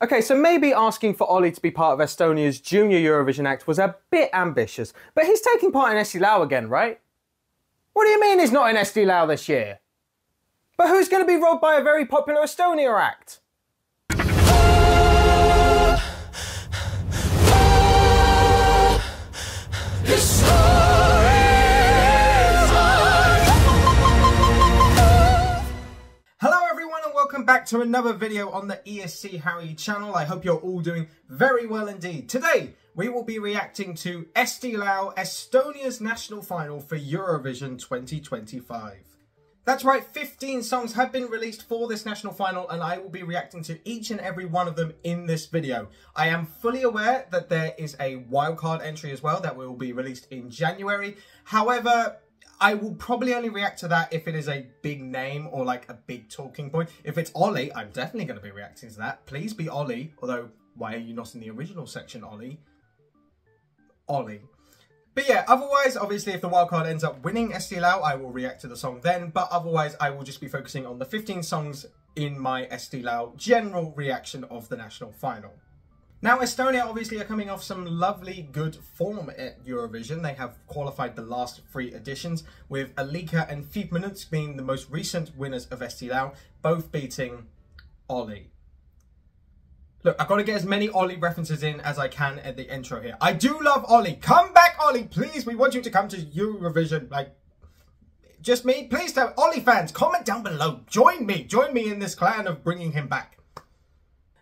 Okay, so maybe asking for Ollie to be part of Estonia's junior Eurovision act was a bit ambitious, but he's taking part in Eesti Laul again, right? What do you mean he's not in Eesti Laul this year? But who's going to be robbed by a very popular Estonia act? Welcome back to another video on the ESC Harry channel. I hope you're all doing very well indeed. Today, we will be reacting to Eesti Laul, Estonia's national final for Eurovision 2025. That's right, 15 songs have been released for this national final and I will be reacting to each and every one of them in this video. I am fully aware that there is a wildcard entry as well that will be released in January. However, I will probably only react to that if it is a big name or like a big talking point. If it's Ollie, I'm definitely going to be reacting to that. Please be Ollie. Although, why are you not in the original section, Ollie? Ollie. But yeah, otherwise, obviously, if the wildcard ends up winning Eesti Laul, I will react to the song then. But otherwise, I will just be focusing on the 15 songs in my Eesti Laul general reaction of the national final. Now, Estonia obviously are coming off some lovely good form at Eurovision. They have qualified the last 3 editions, with Elysa and 5 Minutes being the most recent winners of Eesti Laul, both beating Ollie. Look, I've got to get as many Ollie references in as I can at the intro here. I do love Ollie. Come back, Ollie, please. We want you to come to Eurovision. Like, just me? Please tell Ollie fans, comment down below. Join me in this clan of bringing him back.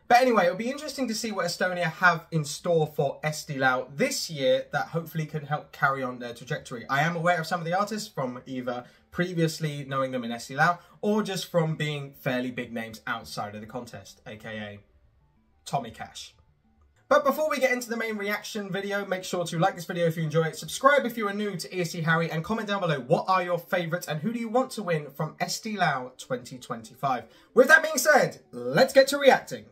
But anyway, it'll be interesting to see what Estonia have in store for Eesti Laul this year that hopefully can help carry on their trajectory. I am aware of some of the artists from either previously knowing them in Eesti Laul or just from being fairly big names outside of the contest, aka Tommy Cash. But before we get into the main reaction video, make sure to like this video if you enjoy it, subscribe if you are new to ESC Harry, and comment down below what are your favourites and who do you want to win from Eesti Laul 2025. With that being said, let's get to reacting.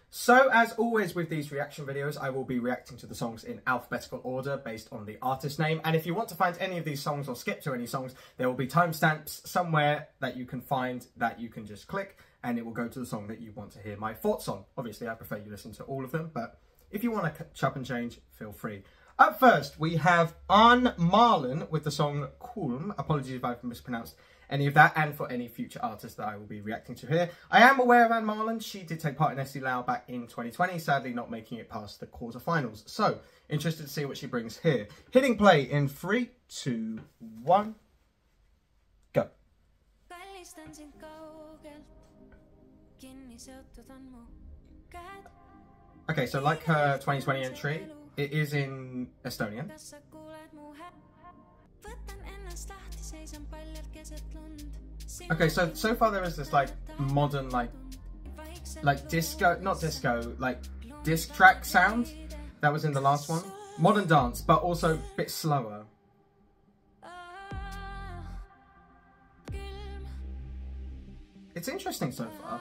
So, as always with these reaction videos, I will be reacting to the songs in alphabetical order based on the artist name. And if you want to find any of these songs or skip to any songs, there will be timestamps somewhere that you can find that you can just click and it will go to the song that you want to hear my thoughts on. Obviously, I prefer you listen to all of them, but if you want to chop and change, feel free. Up first, we have An-Marlen with the song Kulm. Apologies if I've mispronounced any of that, and for any future artists that I will be reacting to here. I am aware of An-Marlen. She did take part in Eesti Laul back in 2020, sadly not making it past the quarterfinals. So, interested to see what she brings here. Hitting play in 3, 2, 1, go. Okay, so like her 2020 entry, it is in Estonian. Okay, so far there is this like modern like disco, not disco, like disc track sound that was in the last one. Modern dance, but also a bit slower. It's interesting so far.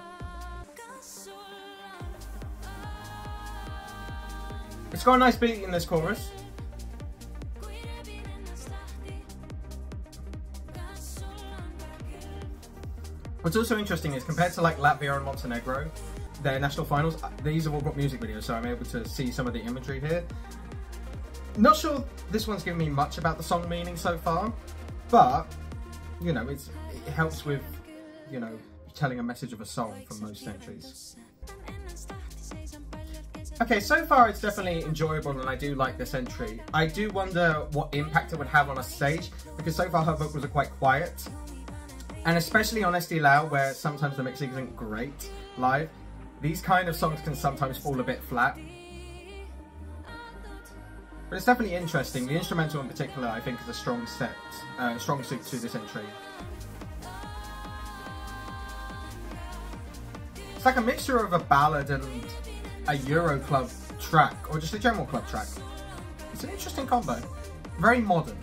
It's got a nice beat in this chorus. What's also interesting is compared to like Latvia and Montenegro, their national finals, these have all got music videos, so I'm able to see some of the imagery here. Not sure this one's given me much about the song meaning so far, but you know, it helps with, you know, telling a message of a song from most entries. Okay, so far it's definitely enjoyable and I do like this entry. I do wonder what impact it would have on a stage, because so far her vocals are quite quiet. And especially on Eesti Laul, where sometimes the mixing isn't great live, these kind of songs can sometimes fall a bit flat. But it's definitely interesting. The instrumental in particular, I think, is a strong suit to this entry. It's like a mixture of a ballad and a Euro club track, or just a general club track. It's an interesting combo. Very modern.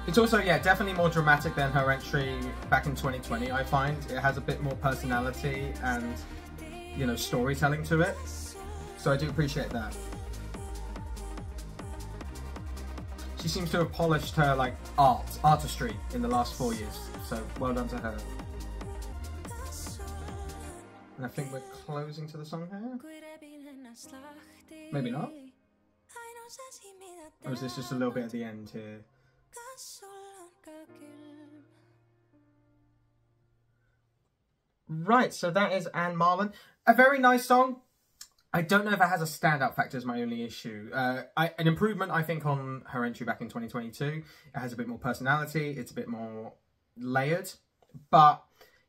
It's also, yeah, definitely more dramatic than her entry back in 2020, I find. It has a bit more personality and, you know, storytelling to it. So I do appreciate that. She seems to have polished her, like, artistry in the last 4 years. So, well done to her. And I think we're closing to the song here. Maybe not. Or is this just a little bit at the end here? Right, so that is An-Marlen. A very nice song. I don't know if it has a standout factor is my only issue. An improvement, I think, on her entry back in 2022. It has a bit more personality. It's a bit more layered. But,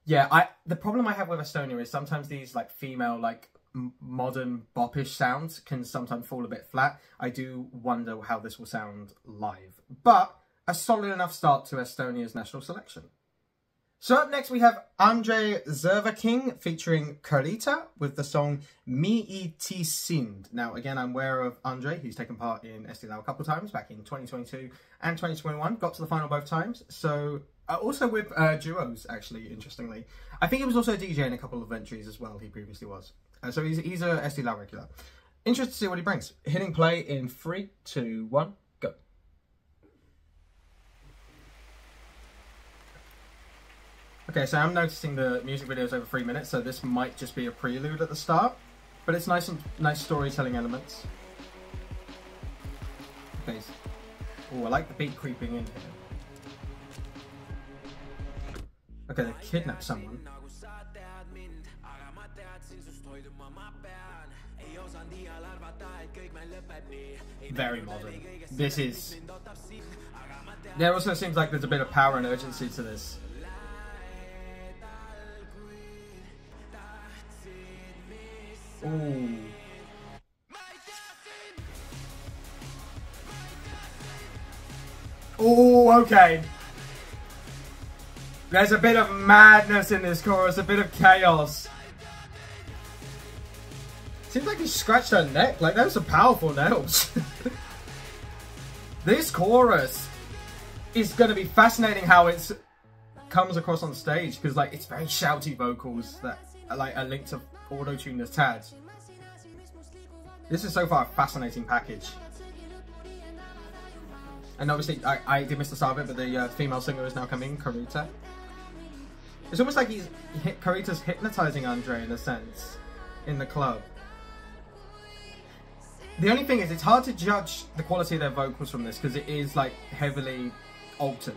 yeah, the problem I have with Estonia is sometimes these, like, female, like, modern boppish sounds can sometimes fall a bit flat. I do wonder how this will sound live. But a solid enough start to Estonia's national selection. So up next we have Andrei Zevakin featuring Karita with the song Mi Iti Sind. Now again, I'm aware of Andrei. He's taken part in Eesti Laul a couple of times back in 2022 and 2021. Got to the final both times. So also with duos, actually, interestingly. I think he was also a DJ in a couple of entries as well. He previously was. So he's a Eesti Laul regular. Interested to see what he brings. Hitting play in 3, 2, 1, go. Okay, so I'm noticing the music video is over 3 minutes, so this might just be a prelude at the start. But it's nice storytelling elements. Okay. Oh, I like the beat creeping in here. Okay, they kidnapped someone. Very modern. This is... There also seems like there's a bit of power and urgency to this. Ooh. Oh, okay. There's a bit of madness in this chorus, a bit of chaos. Seems like he scratched her neck. Like, those are powerful nails. This chorus is going to be fascinating how it comes across on stage, because like it's very shouty vocals that like are linked to auto-tune as tads. This is so far a fascinating package. And obviously, I did miss the start of it, but the female singer is now coming, Karita. It's almost like Karita's hypnotizing Andrei in a sense, in the club. The only thing is, it's hard to judge the quality of their vocals from this, because it is like heavily altered.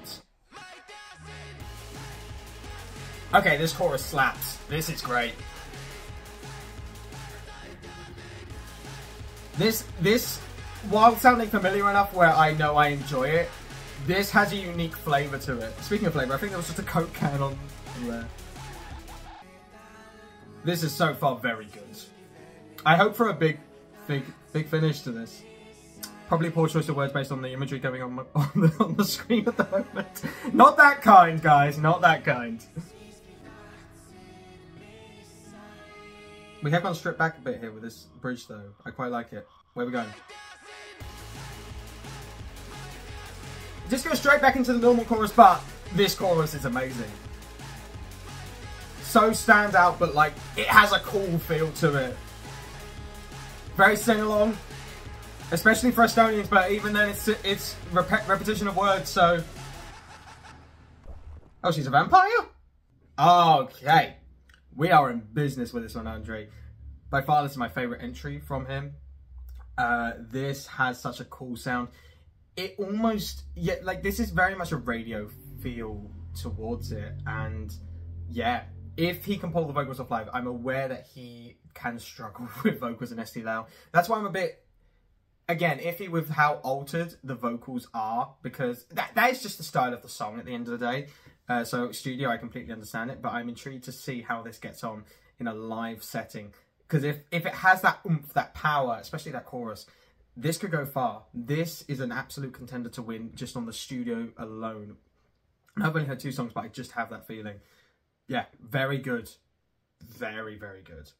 Okay, this chorus slaps. This is great. This, while sounding familiar enough where I know I enjoy it, this has a unique flavour to it. Speaking of flavour, I think there was just a Coke can on there. This is so far very good. I hope for a big finish to this. Probably poor choice of words based on the imagery going on the screen at the moment. Not that kind, guys. Not that kind. We have gone stripped back a bit here with this bridge, though. I quite like it. Where are we going? Just go straight back into the normal chorus, but this chorus is amazing. So stand out, but like it has a cool feel to it. Very sing-along, especially for Estonians, but even then it's repetition of words, so... Oh, she's a vampire? Okay. We are in business with this one, Andrei. By far, this is my favourite entry from him. This has such a cool sound. It almost... Yeah, like, this is very much a radio feel towards it. And, yeah, if he can pull the vocals off live, I'm aware that he can struggle with vocals in Eesti Laul. That's why I'm a bit, again, iffy with how altered the vocals are, because that is just the style of the song at the end of the day. So studio, I completely understand it, but I'm intrigued to see how this gets on in a live setting. Because if it has that oomph, that power, especially that chorus, this could go far. This is an absolute contender to win just on the studio alone. I've only heard 2 songs, but I just have that feeling. Yeah, very good. Very, very good.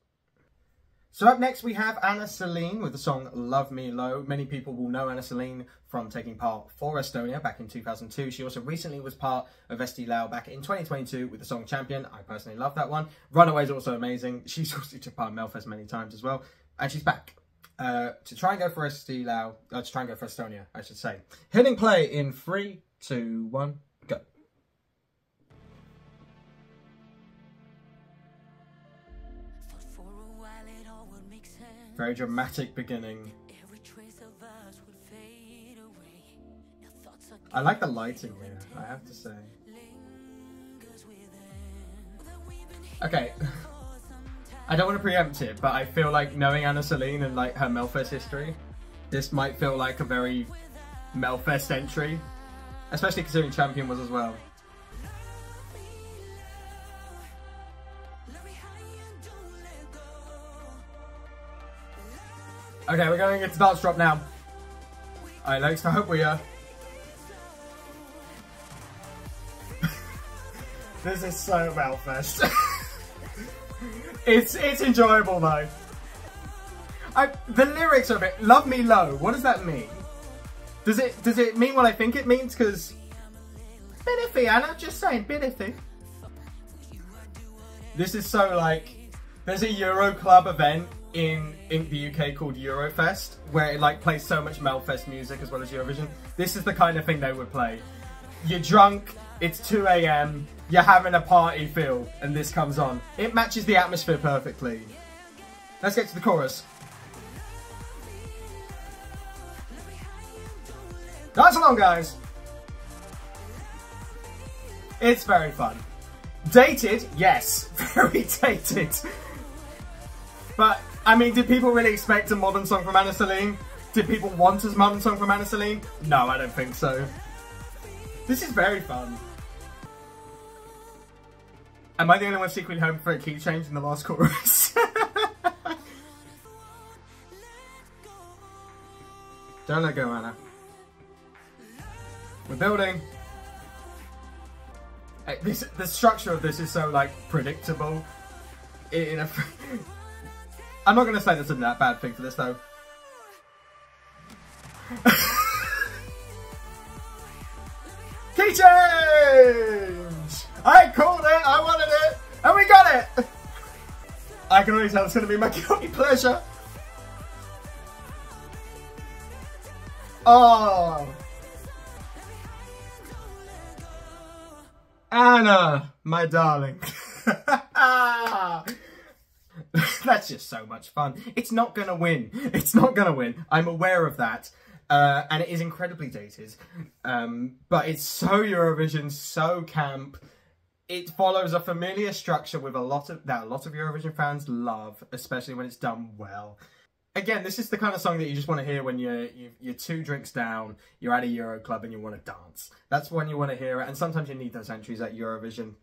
So up next we have Sahlene with the song Love Me Low. Many people will know Sahlene from taking part for Estonia back in 2002. She also recently was part of Eesti Laul back in 2022 with the song Champion. I personally love that one. Runaway is also amazing. She's also took part in Melfest many times as well. And she's back to try and go for Eesti Laul, to try and go for Estonia, I should say. Hitting play in 3, 2, 1, go. Very dramatic beginning. I like the lighting here, I have to say. Okay, I don't want to preempt it, but I feel like knowing Anna Sahlene and like her Melfest history, this might feel like a very Melfest entry, especially considering Champion was as well. Okay, we're going into dance drop now. Alright, Lex, I hope we are. This is so Melfest. It's enjoyable though. The lyrics are a bit, love me low, what does that mean? Does it mean what I think it means? Because Biddithy, Anna, just saying, Biddithy. This is so like, there's a Euro Club event in the UK called Eurofest, where it like plays so much Melfest music as well as Eurovision. This is the kind of thing they would play. You're drunk, it's 2 AM, you're having a party feel, and this comes on. It matches the atmosphere perfectly. Let's get to the chorus. Dance along, guys. It's very fun. Dated? Yes. Very dated. But, I mean, did people really expect a modern song from Anna Sahlene? Did people want a modern song from Anna Sahlene? No, I don't think so. This is very fun. Am I the only one secretly hoping for a key change in the last chorus? Don't let go, Anna. We're building. The structure of this is so like predictable. I'm not going to say that's a bad thing for this though. Key change! I called it! I wanted it! And we got it! I can already tell it's going to be my guilty pleasure. Oh! Anna, my darling. That's just so much fun. It's not going to win. It's not going to win. I'm aware of that. And it is incredibly dated. But it's so Eurovision, so camp. It follows a familiar structure with that a lot of Eurovision fans love, especially when it's done well. Again, this is the kind of song that you just want to hear when you're 2 drinks down, you're at a Euro club and you want to dance. That's when you want to hear it, and sometimes you need those entries at Eurovision,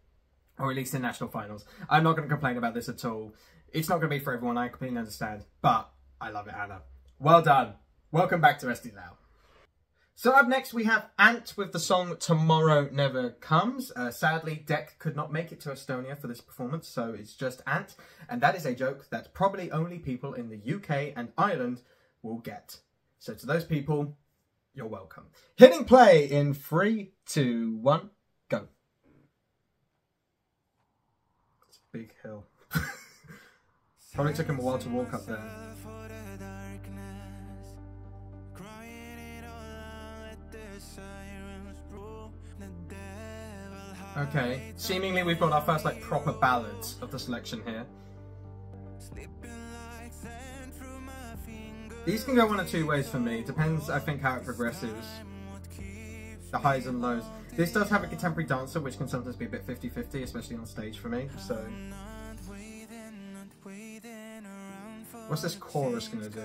or at least in national finals. I'm not going to complain about this at all. It's not going to be for everyone, I completely understand, but I love it, Anna. Well done. Welcome back to Eesti Laul. So up next we have Ant with the song Tomorrow Never Comes. Sadly, Dek could not make it to Estonia for this performance, so it's just Ant. And that is a joke that probably only people in the UK and Ireland will get. So to those people, you're welcome. Hitting play in 3, 2, 1, go. It's a big hill. Probably took him a while to walk up there. Okay, seemingly we've got our first like proper ballads of the selection here. These can go one of 2 ways for me. Depends, I think, how it progresses. The highs and lows. This does have a contemporary dancer, which can sometimes be a bit 50-50, especially on stage for me, so... What's this chorus gonna do?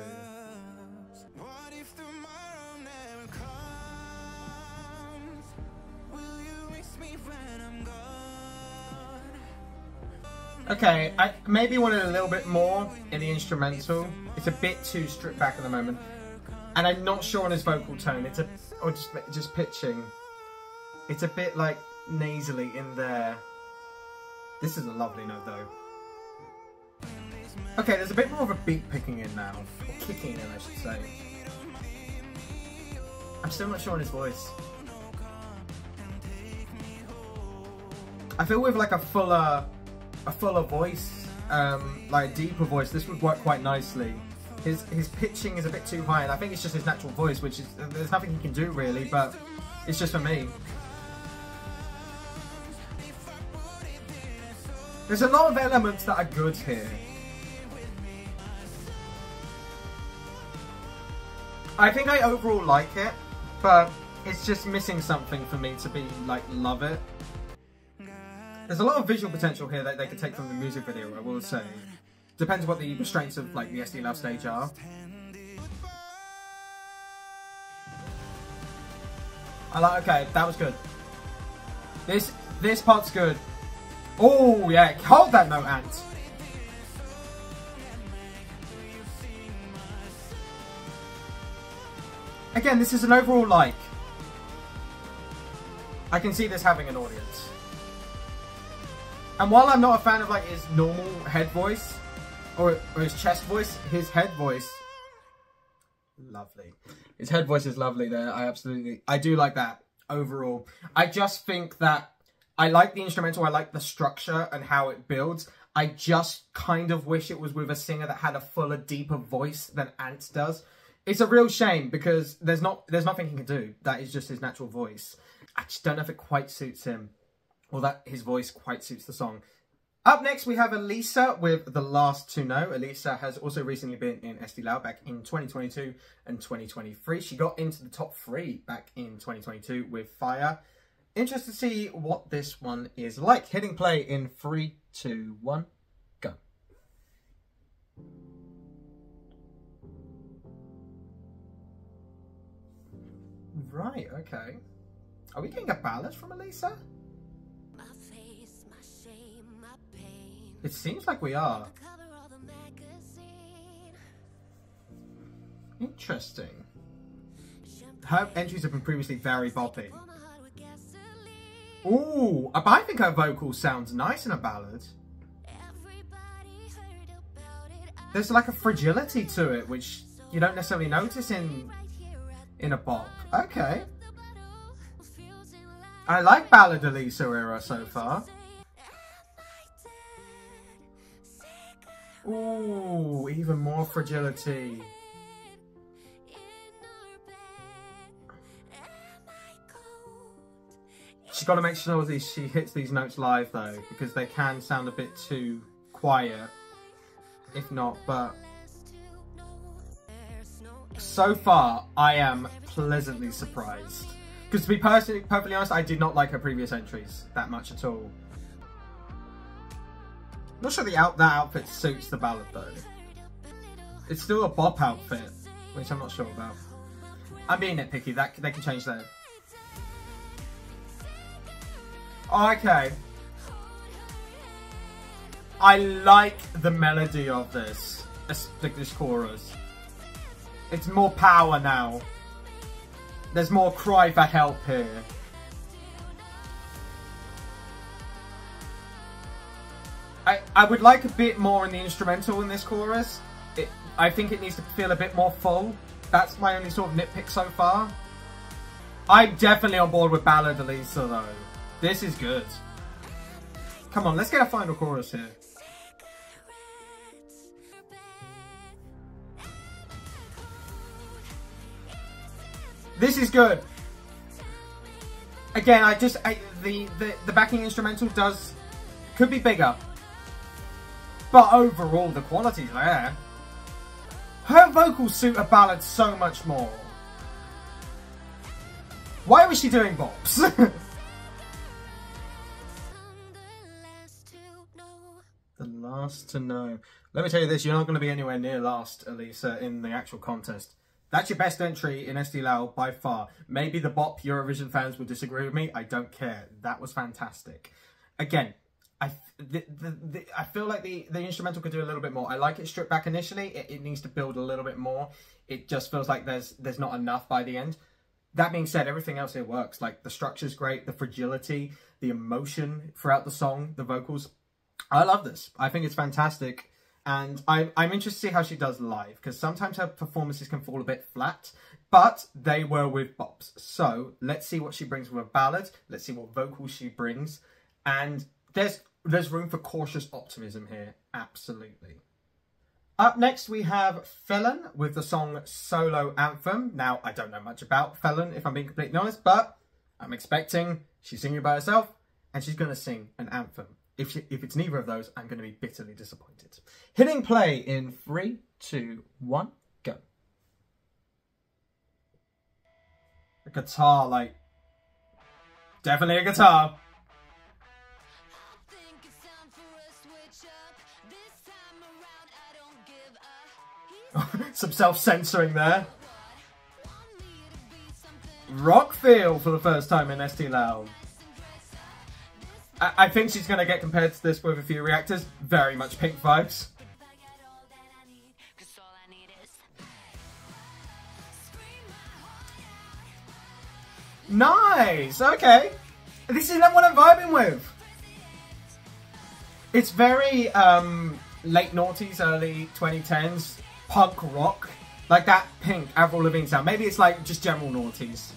Okay, I maybe wanted a little bit more in the instrumental. It's a bit too stripped back at the moment. And I'm not sure on his vocal tone. Or just pitching. It's a bit like nasally in there. This is a lovely note though. Okay, there's a bit more of a beat picking in now. Or kicking in, I should say. I'm still not sure on his voice. I feel with like a fuller voice, like a deeper voice, this would work quite nicely. His pitching is a bit too high, and I think it's just his natural voice, which is, there's nothing he can do really, but it's just for me. There's a lot of elements that are good here. I think I overall like it, but it's just missing something for me to be, like, love it. There's a lot of visual potential here that they could take from the music video, I will say. Depends what the restraints of, like, the SD Laul stage are. Okay, that was good. This part's good. Oh, yeah, hold that note, Ant. Again, this is an overall like. I can see this having an audience. And while I'm not a fan of like his normal head voice, or his chest voice, his head voice, lovely. His head voice is lovely there. I do like that overall. I just think that I like the instrumental. I like the structure and how it builds. I just kind of wish it was with a singer that had a fuller, deeper voice than Ant does. It's a real shame because there's nothing he can do. That is just his natural voice. I just don't know if it quite suits him, or that his voice quite suits the song. Up next, we have Elysa with The Last to Know. Elysa has also recently been in Eesti Laul back in 2022 and 2023. She got into the top 3 back in 2022 with Fire. Interested to see what this one is like. Hitting play in 3, 2, 1, go. Right, okay. Are we getting a ballad from Elysa? It seems like we are. Interesting. Her entries have been previously very boppy. Ooh, but I think her vocal sounds nice in a ballad. There's like a fragility to it, which you don't necessarily notice in a bop. Okay. I like ballad Elysa era so far. Ooh, even more fragility. She's got to make sure that she hits these notes live though, because they can sound a bit too quiet, if not, but so far I am pleasantly surprised. Because to be perfectly honest, I did not like her previous entries that much at all. Not sure that outfit suits the ballad though. It's still a bop outfit, which I'm not sure about. I'm being nitpicky, they can change that. Okay. I like the melody of this chorus. It's more power now. There's more cry for help here. I would like a bit more in the instrumental in this chorus. I think it needs to feel a bit more full. That's my only sort of nitpick so far. I'm definitely on board with ballad Elysa though. This is good. Come on, let's get a final chorus here. This is good. Again, the backing instrumental could be bigger. But overall, the quality's there. Her vocals suit a ballad so much more. Why was she doing bops? The last to know. Let me tell you this, you're not going to be anywhere near last, Elysa, in the actual contest. That's your best entry in Eesti Laul by far. Maybe the bop Eurovision fans will disagree with me. I don't care. That was fantastic. Again, I feel like the instrumental could do a little bit more. I like it stripped back initially. It needs to build a little bit more. It just feels like there's not enough by the end. That being said, everything else here works. Like the structure's great, the fragility, the emotion throughout the song, the vocals. I love this. I think it's fantastic. And I'm interested to see how she does live, because sometimes her performances can fall a bit flat, but they were with bops. So let's see what she brings with a ballad. Let's see what vocals she brings. And there's room for cautious optimism here. Absolutely. Up next, we have Felin with the song Solo Anthem. Now, I don't know much about Felin, if I'm being completely honest, but I'm expecting she's singing by herself and she's going to sing an anthem. If it's neither of those, I'm going to be bitterly disappointed. Hitting play in 3, 2, 1, go. A guitar, like, definitely a guitar. Some self-censoring there. Rock feel for the first time in Eesti Laul. I think she's going to get compared to this with a few reactors. Very much Pink vibes. Nice! Okay. This is what I'm vibing with. It's very late noughties, early 2010s punk rock. Like that Pink, Avril Lavigne sound. Maybe it's like just general noughties.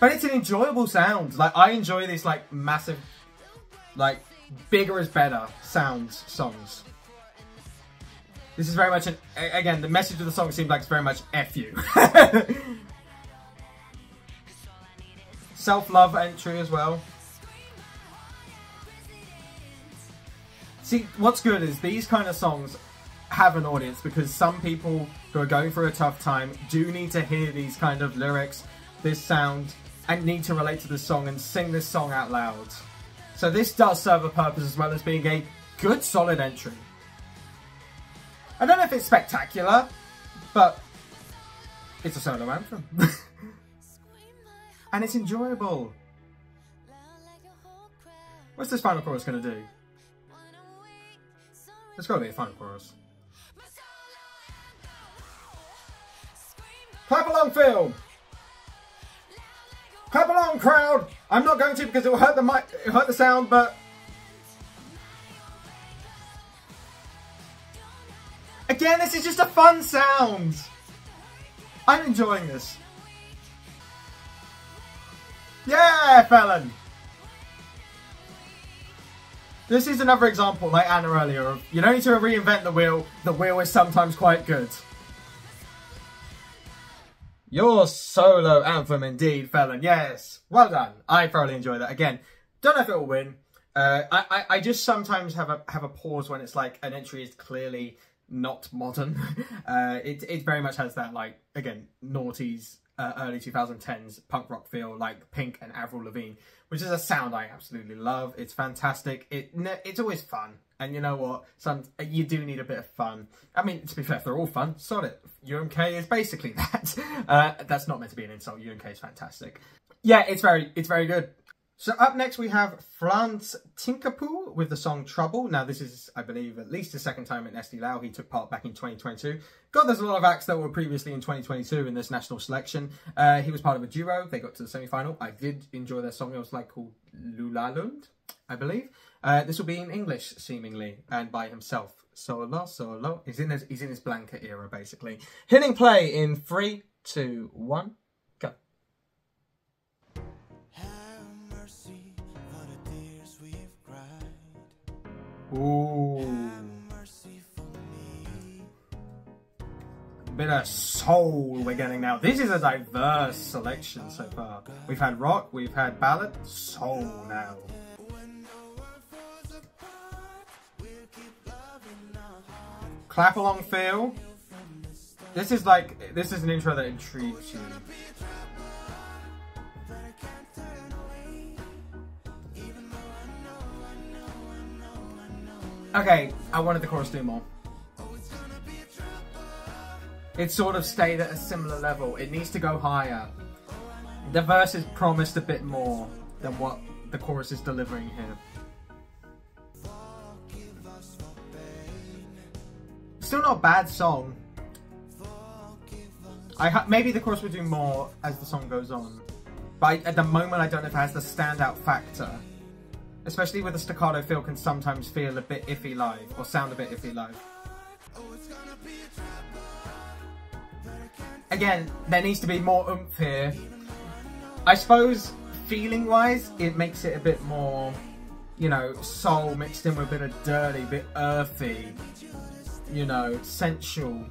But it's an enjoyable sound. Like, I enjoy these like massive, like bigger is better songs. This is very much an, again, the message of the song seems like it's very much F you. Self-love entry as well. See, what's good is these kind of songs have an audience because some people who are going through a tough time do need to hear these kind of lyrics, this sound, and need to relate to this song and sing this song out loud. So this does serve a purpose as well as being a good, solid entry. I don't know if it's spectacular, but it's a solo anthem. And it's enjoyable. What's this final chorus going to do? There's got to be a final chorus. Clap along, Phil! Clap along, crowd! I'm not going to because it will hurt the mic, it will hurt the sound, but... Again, this is just a fun sound! I'm enjoying this. Yeah, Felin! This is another example, like Anna earlier, of you don't need to reinvent the wheel is sometimes quite good. Your solo anthem indeed, Felin, yes. Well done. I thoroughly enjoy that. Again, don't know if it will win. I just sometimes have a pause when it's like an entry is clearly not modern. It very much has that, like, again, noughties, early 2010s punk rock feel, like Pink and Avril Lavigne, which is a sound I absolutely love. It's fantastic. It's always fun. And you know what? You do need a bit of fun. I mean, to be fair, they're all fun. Sod it. UMK is basically that. That's not meant to be an insult. UMK is fantastic. Yeah, it's very good. So up next we have Frants Tikerpuu with the song Trouble. Now this is, I believe, at least the second time in Eesti Laul. He took part back in 2022. God, there's a lot of acts that were previously in 2022 in this national selection. He was part of a duo. They got to the semi-final. I did enjoy their song. It was like called Lulalund, I believe. This will be in English, seemingly, and by himself. Solo. He's in his blanket era, basically. Hitting play in 3, 2, 1, go. Ooh. Bit of soul we're getting now. This is a diverse selection so far. We've had rock, we've had ballad, soul now. Clap along feel. This is an intro that intrigues you. Okay, I wanted the chorus to do more. It sort of stayed at a similar level. It needs to go higher. The verse is promised a bit more than what the chorus is delivering here. Still not a bad song. Maybe the chorus will do more as the song goes on. But at the moment I don't know if it has the standout factor. Especially with a staccato feel can sometimes feel a bit iffy live, or sound a bit iffy live. Again, there needs to be more oomph here. I suppose, feeling-wise, it makes it a bit more, you know, soul mixed in with a bit of dirty, a bit earthy, you know, sensual.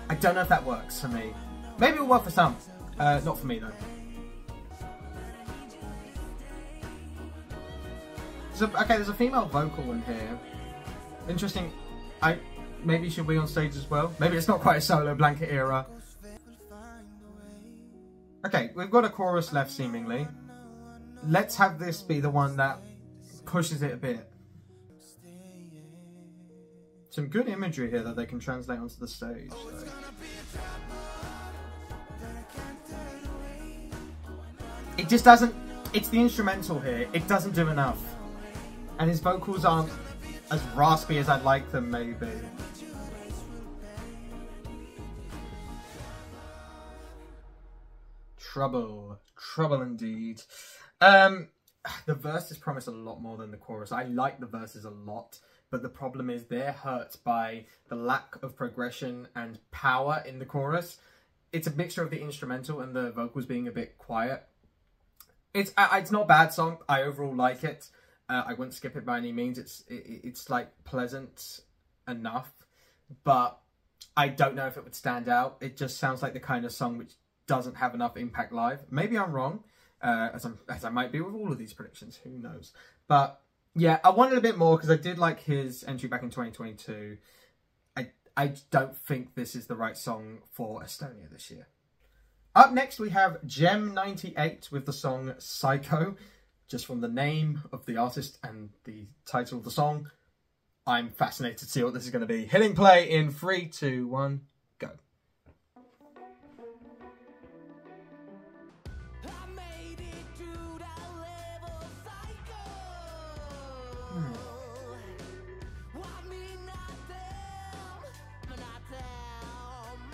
I don't know if that works for me. Maybe it'll work for some. Not for me, though. Okay, there's a female vocal in here. Interesting. Maybe she'll be on stage as well. Maybe it's not quite a solo blanket era. Okay, we've got a chorus left seemingly. Let's have this be the one that pushes it a bit. Some good imagery here that they can translate onto the stage. So. It just doesn't, it's the instrumental here, it doesn't do enough. And his vocals aren't as raspy as I'd like them, maybe. Trouble indeed. The verses promise a lot more than the chorus. I like the verses a lot, but the problem is they're hurt by the lack of progression and power in the chorus. It's a mixture of the instrumental and the vocals being a bit quiet. It's not a bad song. I overall like it. I wouldn't skip it by any means. It's like pleasant enough, but I don't know if it would stand out. It just sounds like the kind of song which doesn't have enough impact live. Maybe I'm wrong, as I might be with all of these predictions. Who knows? But yeah, I wanted a bit more because I did like his entry back in 2022. I don't think this is the right song for Estonia this year. Up next, we have Gem98 with the song Psycho. Just from the name of the artist and the title of the song, I'm fascinated to see what this is going to be. Hitting play in 3, 2, 1, go.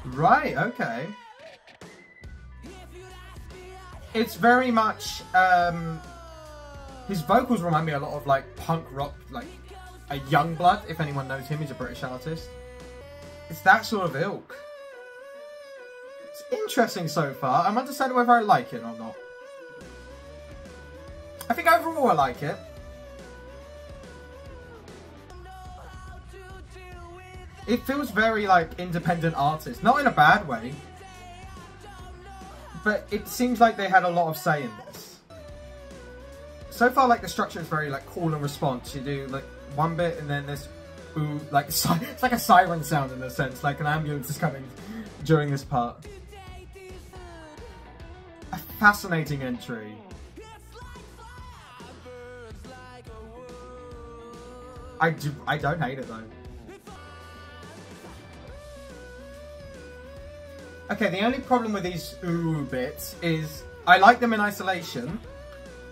Right, okay. It's very much, his vocals remind me a lot of like punk rock, like a Youngblood, if anyone knows him, he's a British artist. It's that sort of ilk. It's interesting so far. I'm undecided whether I like it or not. I think overall I like it. It feels very like independent artist, not in a bad way. But it seems like they had a lot of say in this. So far, like, the structure is very, like, call and response. You do, like, one bit and then this, ooh, like, it's like a siren sound in a sense. Like, an ambulance is coming during this part. A fascinating entry. I don't hate it, though. Okay, the only problem with these ooh bits is I like them in isolation,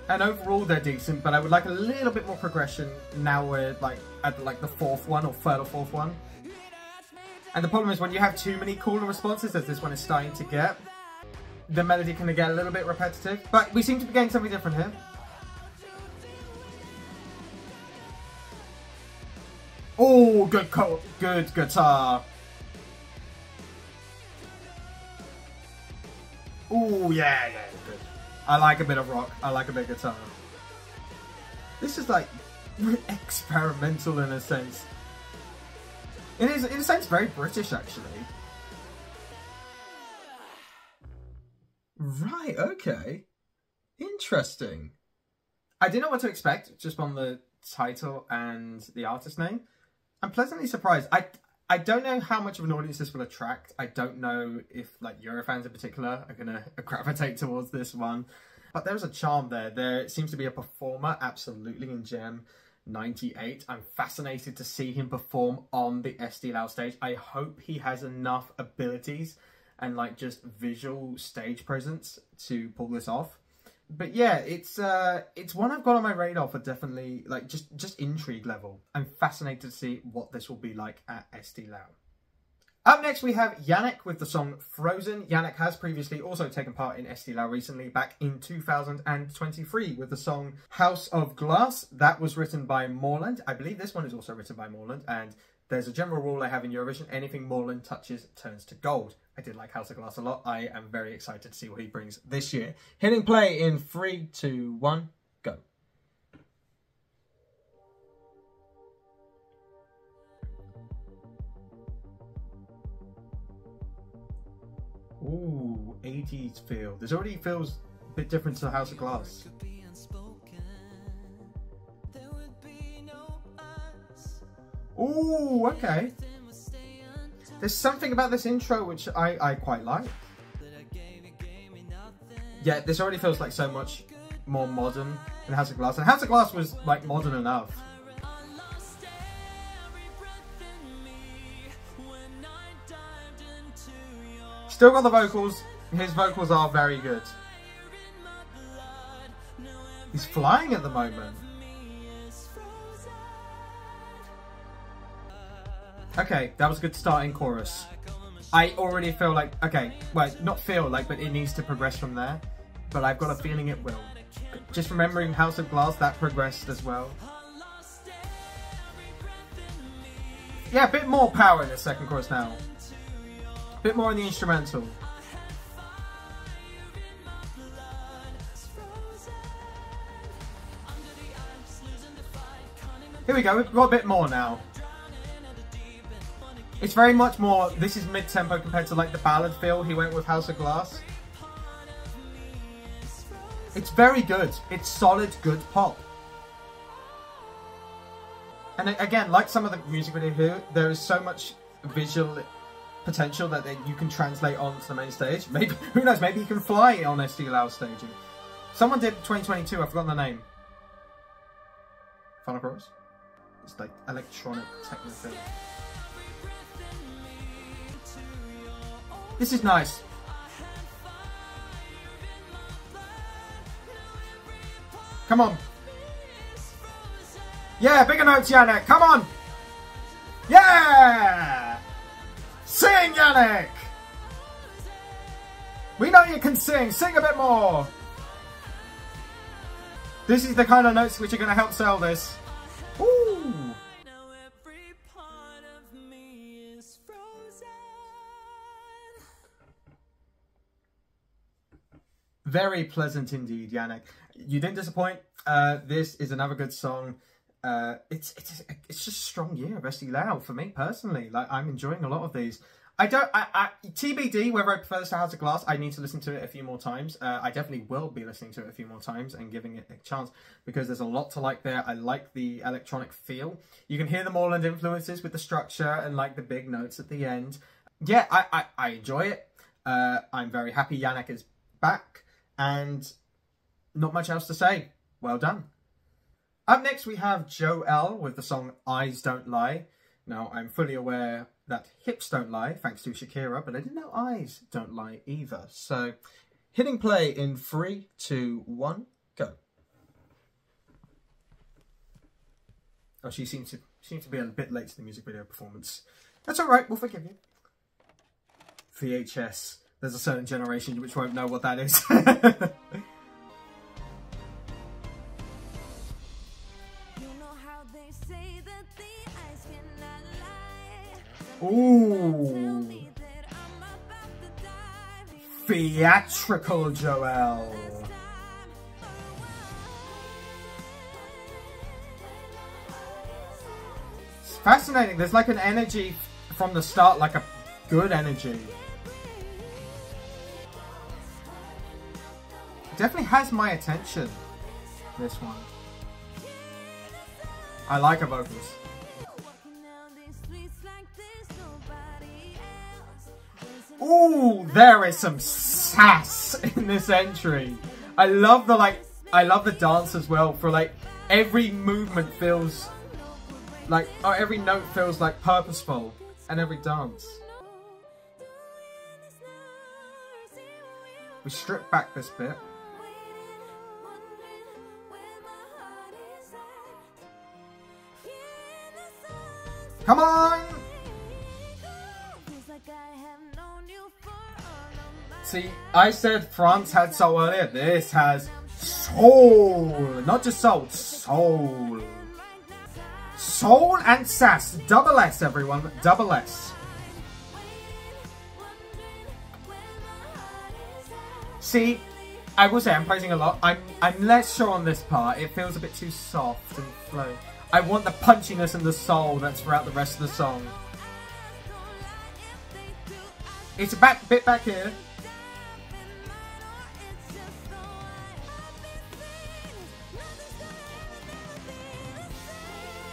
and overall they're decent, but I would like a little bit more progression now we're like at like the fourth one or third or fourth one. And the problem is when you have too many call and responses, as this one is starting to get, the melody can get a little bit repetitive, but we seem to be getting something different here. Oh, good guitar. Oh, yeah, good. I like a bit of rock. I like a bit of guitar. This is like experimental in a sense. It is, in a sense, very British, actually. Right, okay. Interesting. I didn't know what to expect just on the title and the artist name. I'm pleasantly surprised. I don't know how much of an audience this will attract. I don't know if like Eurofans in particular are going to gravitate towards this one. But there's a charm there. There seems to be a performer absolutely in Gem98. I'm fascinated to see him perform on the Eesti Laul stage. I hope he has enough abilities and like just visual stage presence to pull this off. But yeah, it's one I've got on my radar for definitely like just intrigue level. I'm fascinated to see what this will be like at Eesti Laul. Up next we have Janek with the song Frozen. Janek has previously also taken part in Eesti Laul recently back in 2023 with the song House of Glass. That was written by MacLeod. I believe this one is also written by MacLeod, and there's a general rule I have in Eurovision: anything MacLeod touches turns to gold. I did like House of Glass a lot. I am very excited to see what he brings this year. Hitting play in 3, 2, 1, go. Ooh, 80s feel. This already feels a bit different to House of Glass. Ooh, okay. There's something about this intro which I quite like. Yeah, this already feels like so much more modern than House of Glass. And House of Glass was like modern enough. Still got the vocals. His vocals are very good. He's flying at the moment. Okay, that was a good starting chorus. I already feel like, okay, well, not feel like, but it needs to progress from there. But I've got a feeling it will. Just remembering House of Glass, that progressed as well. Yeah, a bit more power in the second chorus now. A bit more in the instrumental. Here we go, we've got a bit more now. It's very much more, this is mid-tempo compared to like the ballad feel he went with House of Glass. It's very good. It's solid, good pop. And again, like some of the music video here, there is so much visual potential that you can translate onto the main stage. Maybe, who knows, maybe you can fly on SD Laul staging. Someone did 2022, I've forgotten the name. Final chorus? It's like electronic techno thing. This is nice. Come on. Yeah, bigger notes, Janek. Come on. Yeah. Sing, Janek. We know you can sing. Sing a bit more. This is the kind of notes which are going to help sell this. Ooh. Very pleasant indeed, Janek. You didn't disappoint. This is another good song. It's just a strong year of SD Laul for me personally. Like, I'm enjoying a lot of these. TBD whether I prefer this to House of Glass. I need to listen to it a few more times. I definitely will be listening to it a few more times and giving it a chance because there's a lot to like there. I like the electronic feel. You can hear the Moreland influences with the structure and like the big notes at the end. Yeah, I enjoy it. I'm very happy Janek is back and not much else to say. Well done. Up next we have Joelle with the song Eyes Don't Lie. Now I'm fully aware that hips don't lie, thanks to Shakira, but I didn't know eyes don't lie either. So, hitting play in 3, 2, 1, go. Oh, she seems to be a bit late to the music video performance. That's alright, we'll forgive you. VHS. There's a certain generation which won't know what that is. Ooh. Theatrical Joelle. It's fascinating. There's like an energy from the start, like a good energy. Definitely has my attention, this one. I like her vocals. Ooh, there is some sass in this entry. I love the dance as well. For like every movement feels like, or every note feels like purposeful, and every dance. We strip back this bit. Come on! See, I said Frants had soul earlier. This has soul. Not just soul, soul. Soul and sass. Double S, everyone. Double S. See, I will say I'm praising a lot. I'm less sure on this part. It feels a bit too soft and flow. I want the punchiness and the soul that's throughout the rest of the song. It's a bit back here.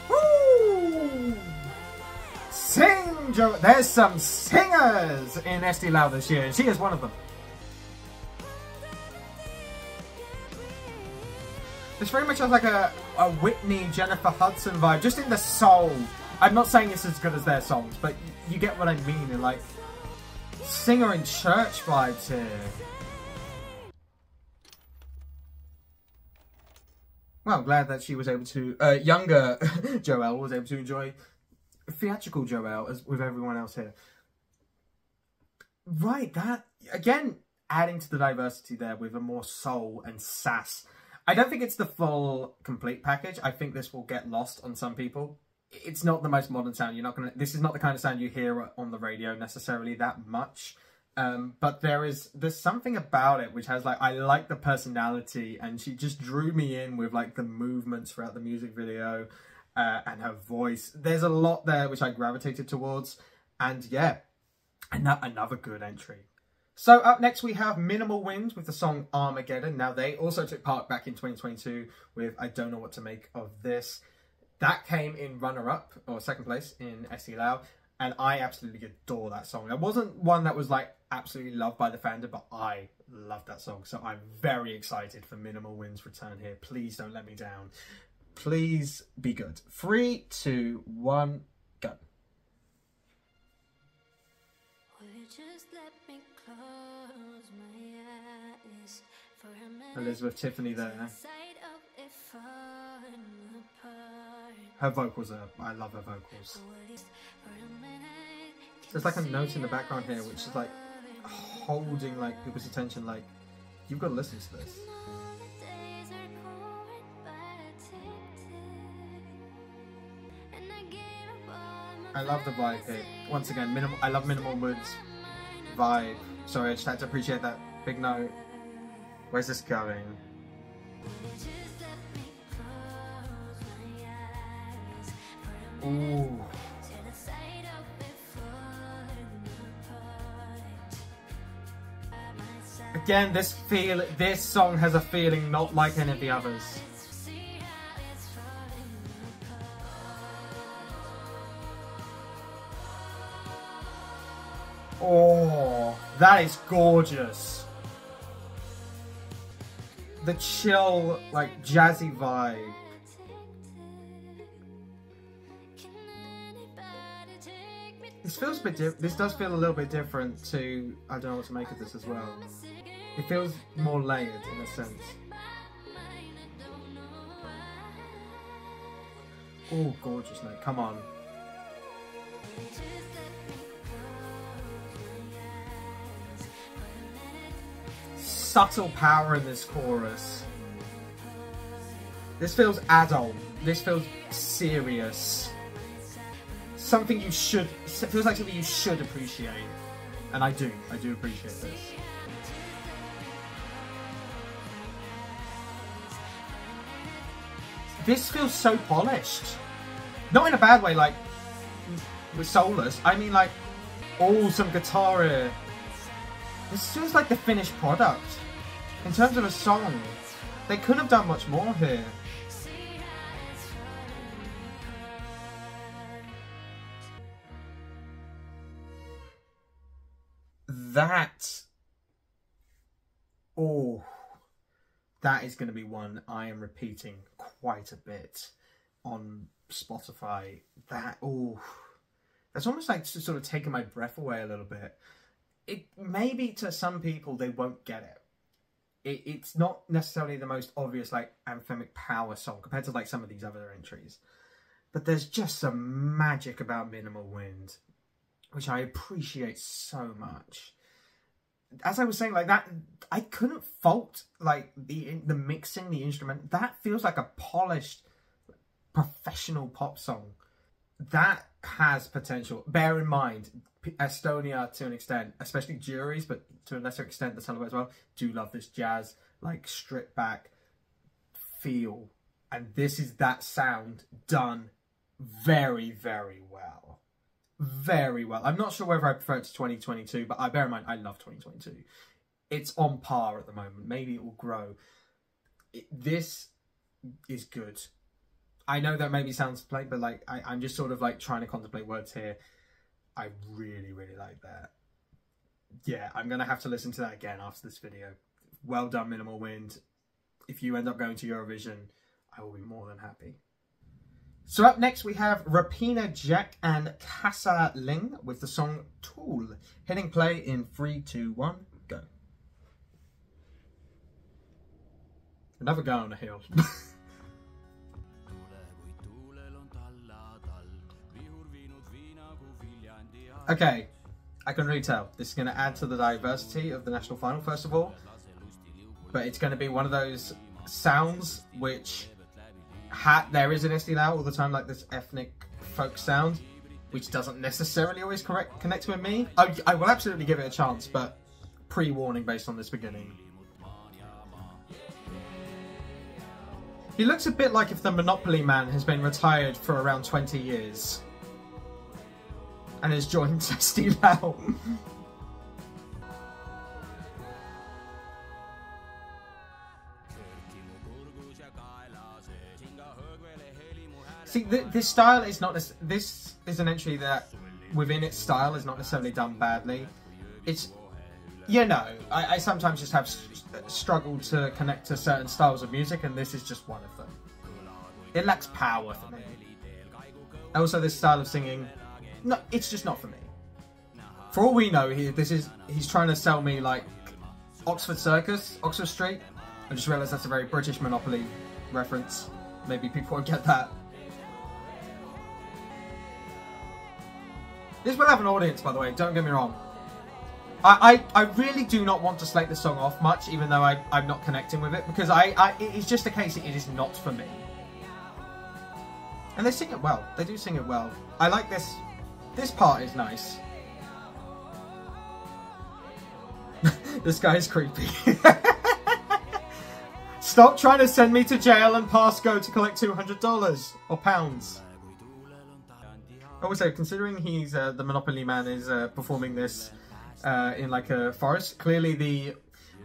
Woo! Sing, Joe. There's some singers in SD Laul this year, and she is one of them. This very much has like a Whitney, Jennifer Hudson vibe, just in the soul. I'm not saying it's as good as their songs, but you get what I mean, and like singer in church vibes here. Well, I'm glad that she was able to, younger Joelle was able to enjoy theatrical Joelle as with everyone else here. Right, that, again, adding to the diversity there with a more soul and sass. I don't think it's the full, complete package. I think this will get lost on some people. It's not the most modern sound. You're not gonna, this is not the kind of sound you hear on the radio necessarily that much. But there's something about it which has like, I like the personality, and she just drew me in with like the movements throughout the music video, and her voice. There's a lot there which I gravitated towards, and yeah, another good entry. So up next we have Minimal Wind with the song Armageddon. Now they also took part back in 2022 with I Don't Know What to Make of This. That came in runner-up, or second place, in Eesti Laul. And I absolutely adore that song. It wasn't one that was like absolutely loved by the fandom, but I love that song. So I'm very excited for Minimal Wind's return here. Please don't let me down. Please be good. 3, 2, 1, go. Elizabeth Tiffany there. Her vocals are, I love her vocals. There's like a note in the background here which is like holding like people's attention, like you've got to listen to this. I love the vibe here. Once again, I love Minimal Wind's vibe. Sorry, I just had to appreciate that big note. Where's this going? Ooh. Again, this song has a feeling not like any of the others. Oh, that is gorgeous. The chill, like, jazzy vibe. This feels a bit this does feel a little bit different to I Don't Know What to Make of This as well. It feels more layered in a sense. Oh, gorgeous note. Come on. Subtle power in this chorus. This feels adult. This feels serious. Something you should, it feels like something you should appreciate. And I do appreciate this. This feels so polished. Not in a bad way, like, with soulless. I mean, like, some guitar here. This feels like the finished product. In terms of a song, they couldn't have done much more here. That is going to be one I am repeating quite a bit on Spotify. That's almost like sort of taking my breath away a little bit. It maybe to some people they won't get it. It's not necessarily the most obvious like anthemic power song compared to like some of these other entries, but there's just some magic about Minimal Wind, which I appreciate so much. As I was saying, like that, I couldn't fault like the mixing, the instrument. That feels like a polished, professional pop song. That has potential. Bear in mind, Estonia to an extent, especially juries, but to a lesser extent the Tule as well, do love this jazz, like stripped back feel. And this is that sound done very, very well. Very well. I'm not sure whether I prefer it to 2022, but I bear in mind I love 2022. It's on par at the moment. Maybe it will grow. This is good. I know that maybe sounds plain, but like I'm just sort of like trying to contemplate words here. I really, really like that. Yeah, I'm gonna have to listen to that again after this video. Well done, Minimal Wind. if you end up going to Eurovision, I will be more than happy. So up next we have Räpina, Janek and Kaisa Ling with the song Tule. Hitting play in 3, 2, 1, go. Another guy on a hill. Okay, I can really tell. This is going to add to the diversity of the national final, first of all. But it's going to be one of those sounds which there is in Eesti Laul all the time, like this ethnic folk sound, which doesn't necessarily always connect with me. I will absolutely give it a chance, but pre-warning based on this beginning. He looks a bit like if the Monopoly man has been retired for around 20 years. And has joined Eesti Laul. See, this style is not... This is an entry that, within its style, is not necessarily done badly. It's... You know, I sometimes just have struggled to connect to certain styles of music, and this is just one of them. It lacks power for me. Also, this style of singing... No, it's just not for me. For all we know, he's trying to sell me like Oxford Circus, Oxford Street. I just realised that's a very British Monopoly reference. Maybe people won't get that. This will have an audience, by the way, don't get me wrong. I really do not want to slate this song off much, even though I'm not connecting with it, because it's just a case it is not for me. And they sing it well. They do sing it well. I like this. This part is nice. This guy is creepy. Stop trying to send me to jail and pass go to collect $200 or pounds. Also, considering he's the Monopoly man is performing this in like a forest, clearly the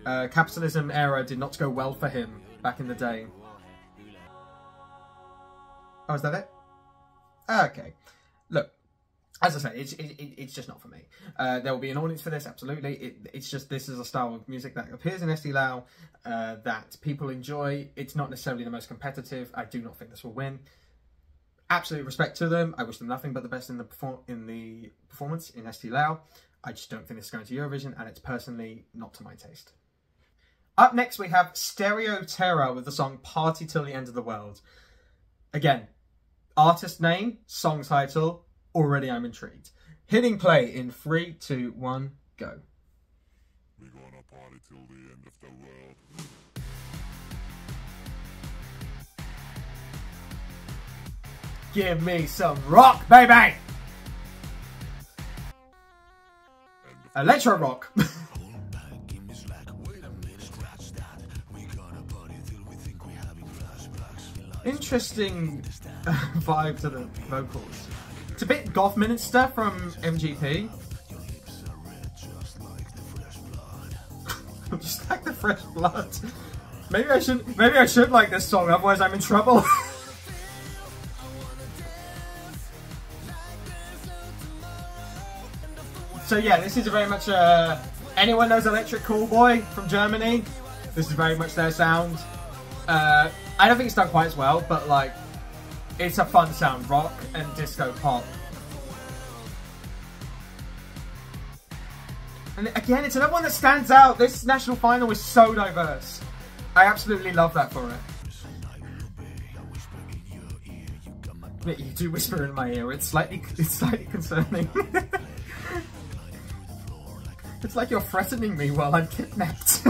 capitalism era did not go well for him back in the day. Oh, is that it? Okay. Look. As I say, it's just not for me. There will be an audience for this, absolutely. It's just, this is a style of music that appears in Eesti Laul that people enjoy. It's not necessarily the most competitive. I do not think this will win. Absolute respect to them. I wish them nothing but the best in the performance in Eesti Laul. I just don't think this is going to Eurovision, and it's personally not to my taste. Up next, we have Stereo Terror with the song Party Till the End of the World. Again, artist name, song title, already I'm intrigued. Hitting play in 3, 2, 1, go. We're gonna party till the end of the world. Give me some rock, baby! Electro rock. Interesting vibe to the vocals. It's a bit Goth Minister from MGP. Just like the fresh blood. Maybe I should like this song, otherwise I'm in trouble. So yeah, this is very much anyone knows Electric Callboy from Germany? This is very much their sound. I don't think it's done quite as well, but like, it's a fun sound, rock and disco pop. And again, it's another one that stands out. This national final is so diverse. I absolutely love that for it. But you do whisper in my ear. It's slightly concerning. It's like you're threatening me while I'm kidnapped.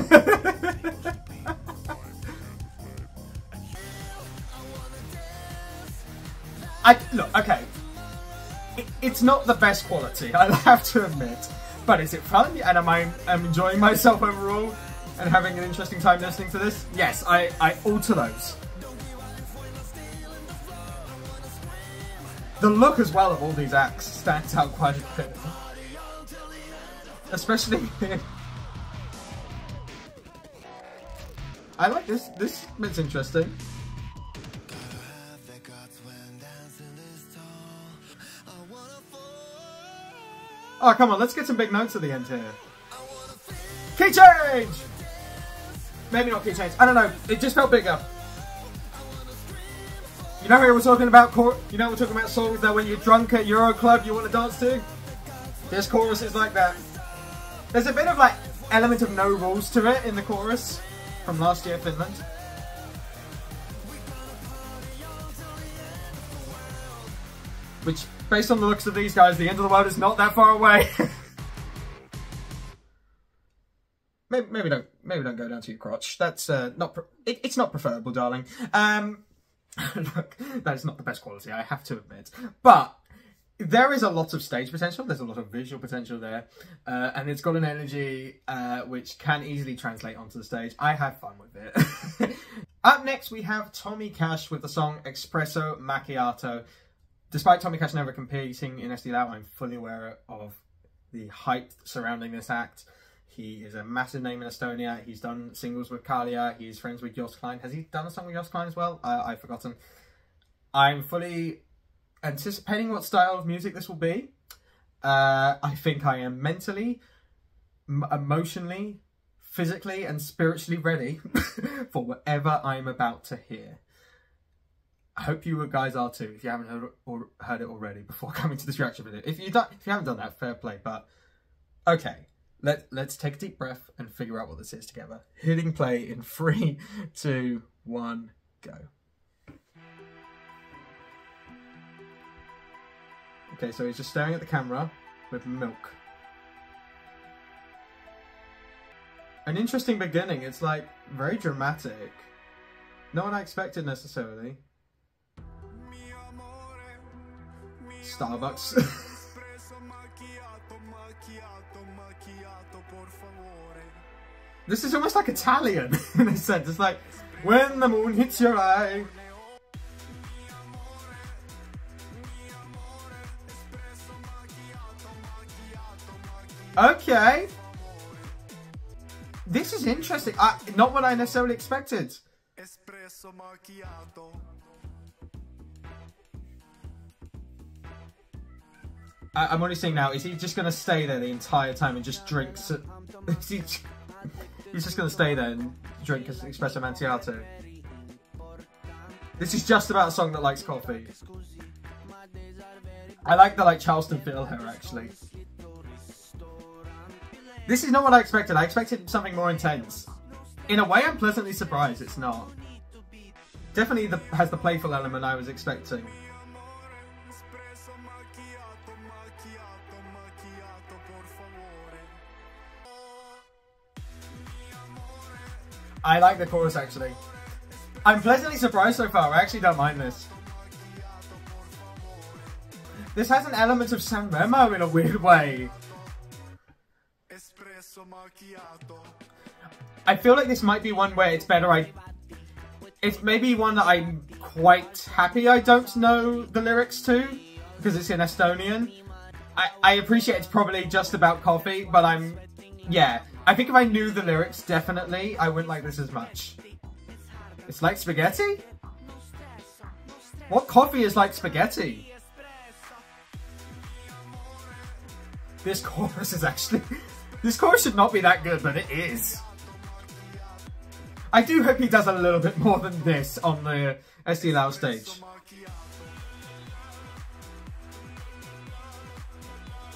Look, okay. It's not the best quality, I'll have to admit. But is it fun? And I'm enjoying myself overall and having an interesting time listening to this? Yes, I alter those. The look as well of all these acts stands out quite a bit. Especially here. I like this. This bit's interesting. Oh, come on, let's get some big notes at the end here. Key change! Maybe not keychains. I don't know. It just felt bigger. You know how we're talking about we're talking about songs that when you're drunk at Euro Club you want to dance to? This chorus is like that. There's a bit of like element of no rules to it in the chorus from last year, Finland. Which, based on the looks of these guys, the end of the world is not that far away. maybe don't go down to your crotch. That's it's not preferable, darling. Look, that is not the best quality, I have to admit. But there is a lot of stage potential, there's a lot of visual potential there, and it's got an energy which can easily translate onto the stage. I have fun with it. Up next we have Tommy Cash with the song Espresso Macchiato. Despite Tommy Cash never competing in Eesti Laul, I'm fully aware of the hype surrounding this act. He is a massive name in Estonia. He's done singles with Karita. He's friends with Jos Klein. Has he done a song with Jos Klein as well? I've forgotten. I'm fully anticipating what style of music this will be. I think I am mentally, emotionally, physically and spiritually ready for whatever I'm about to hear. I hope you guys are too, if you haven't heard it already before coming to this reaction video. If you haven't done that, fair play. But okay. Let's take a deep breath and figure out what this is together. Hitting play in 3, 2, 1, go. Okay, so he's just staring at the camera with milk. An interesting beginning. It's like very dramatic. Not what I expected necessarily. Starbucks. This is almost like Italian in a sense. It's like, when the moon hits your eye. Okay. This is interesting. Not what I necessarily expected. Espresso macchiato. I'm only saying now, is he just going to stay there the entire time and just drink... He's just going to stay there and drink Espresso Macchiato. This is just about a song that likes coffee. I like the Charleston feel here, actually. This is not what I expected. I expected something more intense. In a way, I'm pleasantly surprised it's not. Definitely has the playful element I was expecting. I like the chorus, actually. I'm pleasantly surprised so far. I actually don't mind this. This has an element of San Remo in a weird way. I feel like this might be one where it's better it's maybe one that I'm quite happy I don't know the lyrics to, because it's in Estonian. I appreciate it's probably just about coffee, but yeah. I think if I knew the lyrics, definitely, I wouldn't like this as much. It's like spaghetti? What coffee is like spaghetti? This chorus is actually... This chorus should not be that good, but it is. I do hope he does a little bit more than this on the Eesti Laul stage.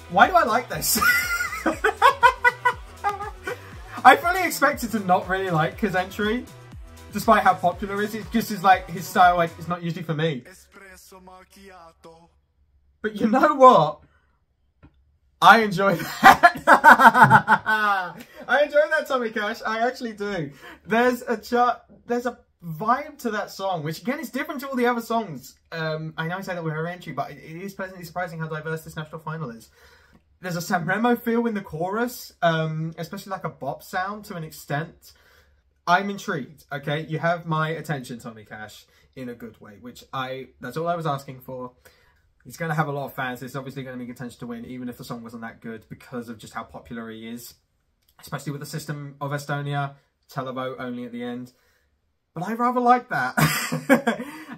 Why do I like this? I fully expected to not really like his entry, despite how popular it is. It just is like his style is not usually for me. But you know what? I enjoy that. I enjoy that, Tommy Cash. I actually do. There's a vibe to that song, which again is different to all the other songs. I know I say that with her entry, but it is pleasantly surprising how diverse this national final is. There's a San Remo feel in the chorus, especially like a bop sound to an extent. I'm intrigued, okay? You have my attention, Tommy Cash, in a good way, that's all I was asking for. He's going to have a lot of fans. It's obviously going to be contention to win, even if the song wasn't that good, because of just how popular he is. Especially with the system of Estonia, televote only at the end. But I rather like that.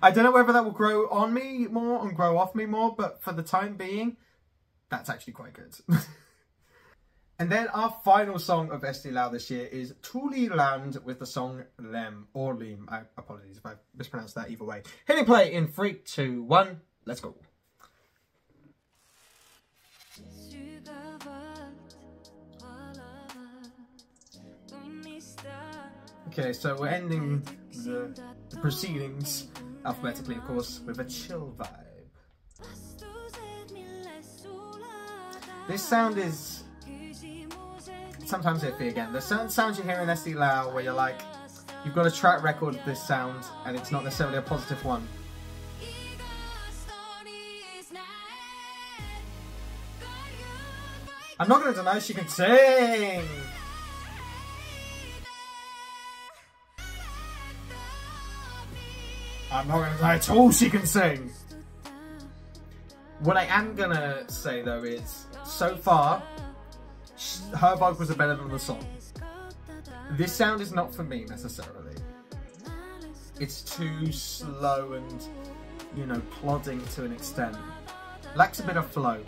I don't know whether that will grow on me more and grow off me more, but for the time being, that's actually quite good. And then our final song of Eesti Laul this year is Tuuli Rand with the song Lem, or Lim. Apologies if I mispronounced that either way. Hitting play in 3, 2, 1, let's go. Okay, so we're ending the proceedings, alphabetically of course, with a chill vibe. This sound is sometimes iffy again. There's certain sounds you hear in Eesti Laul where you're like, you've got a track record of this sound and it's not necessarily a positive one. I'm not going to deny she can sing! I'm not going to deny at all she can sing! What I am going to say though is, so far, her vocals are better than the song. This sound is not for me necessarily. It's too slow and, you know, plodding to an extent. Lacks a bit of flow.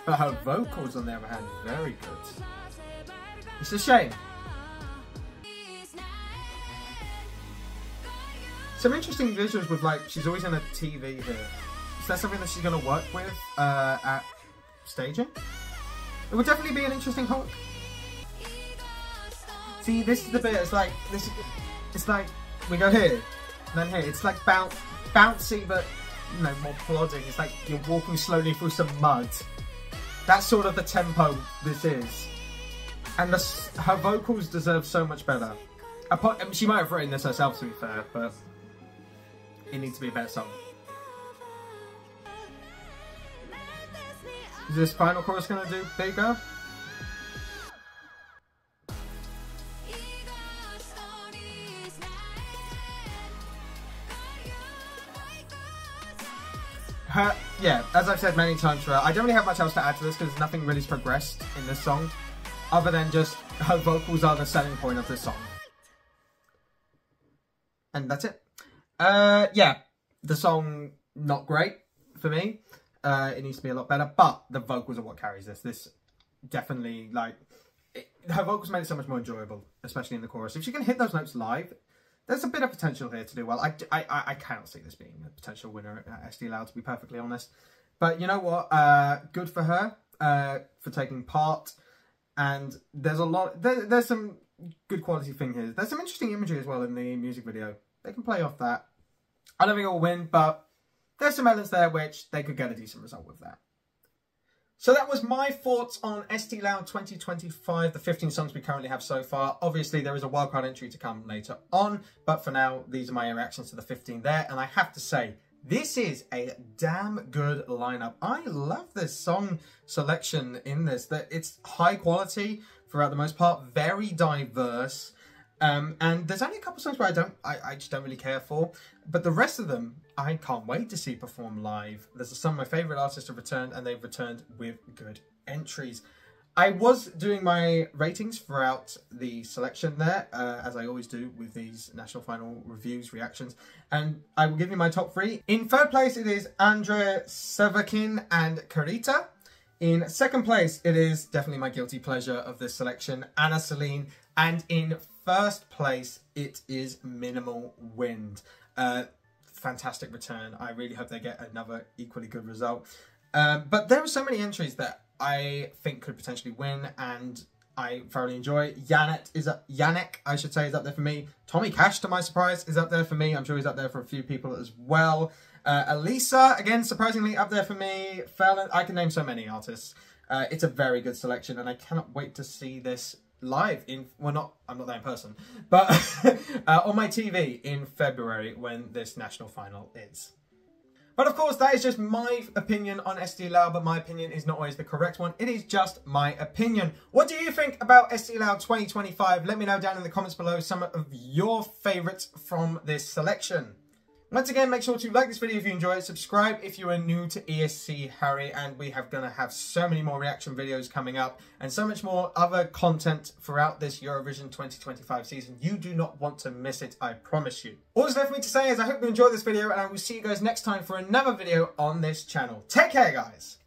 But her vocals on the other hand are very good. It's a shame. Some interesting visuals with, like, she's always in a TV here. Is that something that she's going to work with at staging? It would definitely be an interesting hook. See, this is the bit, it's like, we go here, and then here. It's like bouncy, but, you know, more plodding. It's like you're walking slowly through some mud. That's sort of the tempo this is. And her vocals deserve so much better. She might have written this herself, to be fair, but it needs to be a better song. Is this final chorus going to do bigger? Yeah, as I've said many times throughout, I don't really have much else to add to this because nothing really's progressed in this song, other than just her vocals are the selling point of this song. And that's it. Yeah, the song, not great for me. It needs to be a lot better, but the vocals are what carries this. This definitely, like, her vocals made it so much more enjoyable, especially in the chorus. If she can hit those notes live, there's a bit of potential here to do well. I cannot see this being a potential winner at Eesti Laul, to be perfectly honest. But you know what? Good for her for taking part. And there's a lot. There's some good quality thing here. There's some interesting imagery as well in the music video. They can play off that. I don't think it'll win, but there's some elements there which they could get a decent result with that. So that was my thoughts on Eesti Laul 2025, the 15 songs we currently have so far. Obviously, there is a wildcard entry to come later on, but for now, these are my reactions to the 15 there. And I have to say, this is a damn good lineup. I love this song selection in this. It's high quality throughout the most part, very diverse. And there's only a couple songs where I just don't really care for. But the rest of them, I can't wait to see perform live. There's some of my favourite artists have returned, and they've returned with good entries. I was doing my ratings throughout the selection there, as I always do with these national final reviews, reactions. And I will give you my top 3. In 3rd place, it is Andrei Zevakin and Karita. In 2nd place, it is definitely my guilty pleasure of this selection, Sahlene. And in 1st place, it is Minimal Wind. Fantastic return. I really hope they get another equally good result. But there are so many entries that I think could potentially win, and I thoroughly enjoy. Janek, I should say, is up there for me. Tommy Cash, to my surprise, is up there for me. I'm sure he's up there for a few people as well. Elysa, again, surprisingly up there for me. Felin, I can name so many artists. It's a very good selection, and I cannot wait to see this live in, well, I'm not there in person, but on my TV in February when this national final is. But of course, that is just my opinion on Eesti Laul, but my opinion is not always the correct one. It is just my opinion. What do you think about Eesti Laul 2025? Let me know down in the comments below some of your favourites from this selection. Once again, make sure to like this video if you enjoy it, subscribe if you are new to ESC Harry, and we are going to have so many more reaction videos coming up and so much more other content throughout this Eurovision 2025 season. You do not want to miss it, I promise you. All that's left for me to say is I hope you enjoyed this video, and I will see you guys next time for another video on this channel. Take care, guys!